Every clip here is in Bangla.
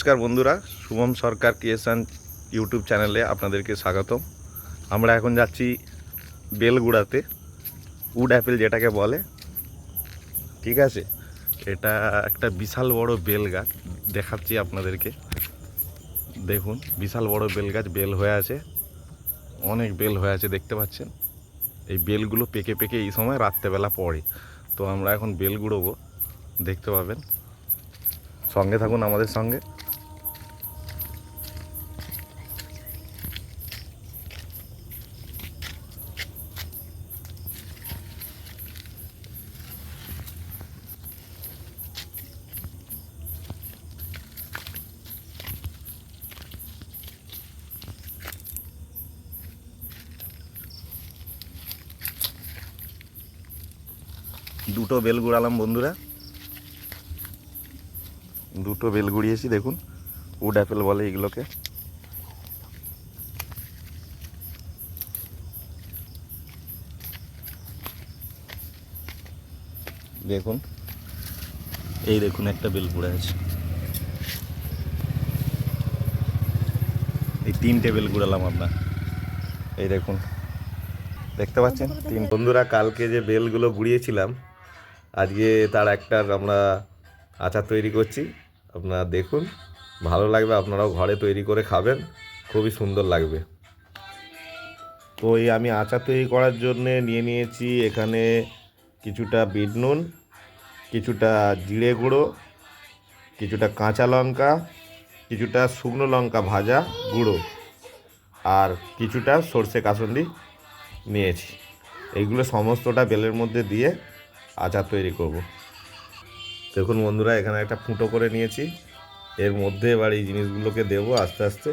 নমস্কার বন্ধুরা, শুভম সরকার ক্রিয়েশন ইউটিউব চ্যানেলে আপনাদেরকে স্বাগতম। আমরা এখন যাচ্ছি বেলগুড়াতে, উড অ্যাপেল যেটাকে বলে। ঠিক আছে, এটা একটা বিশাল বড় বেল গাছ, দেখাচ্ছি আপনাদেরকে। দেখুন, বিশাল বড় বেল গাছ, বেল হয়ে আছে, অনেক বেল হয়ে আছে দেখতে পাচ্ছেন। এই বেলগুলো পেকে পেকে এই সময় রাত্রেবেলা পড়ে। তো আমরা এখন বেল গুঁড়োবো, দেখতে পাবেন। সঙ্গে থাকুন আমাদের সঙ্গে। দুটো বেল গুঁড়ালাম বন্ধুরা, দুটো বেল গুঁড়িয়েছি। দেখুন, উড অ্যাপেল বলে এগুলোকে। দেখুন, এই দেখুন একটা বেল পড়ে আছে। এই তিনটে বেল গুঁড়ালাম আপনার, এই দেখুন, দেখতে পাচ্ছেন তিন। বন্ধুরা, কালকে যে বেলগুলো গুঁড়িয়েছিলাম, আজকে তার একটা আমরা আচার তৈরি করছি। আপনারা দেখুন, ভালো লাগবে, আপনারাও ঘরে তৈরি করে খাবেন, খুবই সুন্দর লাগবে। তো এই আমি আচার তৈরি করার জন্যে নিয়ে নিয়েছি এখানে কিছুটা বিট নুন, কিছুটা জিরে গুঁড়ো, কিছুটা কাঁচা লঙ্কা, কিছুটা শুকনো লঙ্কা ভাজা গুঁড়ো, আর কিছুটা সর্ষে কাসুন্দি নিয়েছি। এইগুলো সমস্তটা বেলের মধ্যে দিয়ে আচার তৈরি করব। দেখুন বন্ধুরা, এখানে একটা ফুটো করে নিয়েছি, এর মধ্যে এবার এই জিনিসগুলোকে দেবো আস্তে আস্তে।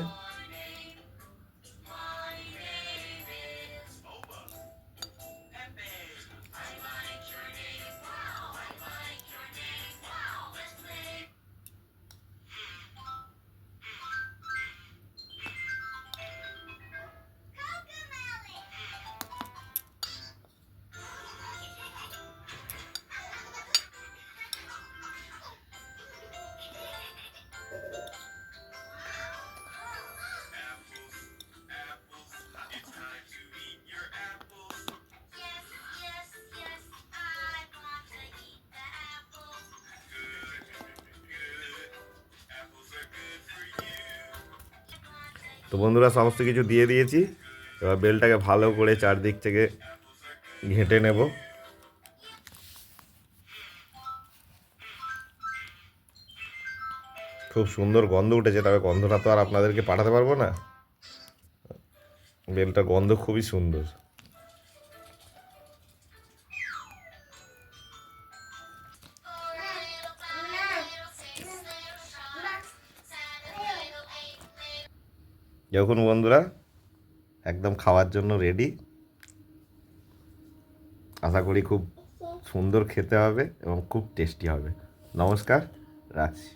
তো বন্ধুরা, সমস্ত কিছু দিয়ে দিয়েছি। এবার বেলটাকে ভালো করে চারদিক থেকে ঘেঁটে নেব। খুব সুন্দর গন্ধ উঠেছে, তবে গন্ধটা তো আর আপনাদেরকে পাঠাতে পারবো না। বেলটা গন্ধ খুবই সুন্দর। দেখুন বন্ধুরা, একদম খাওয়ার জন্য রেডি। আশা করি খুব সুন্দর খেতে হবে এবং খুব টেস্টি হবে। নমস্কার, রাখছি।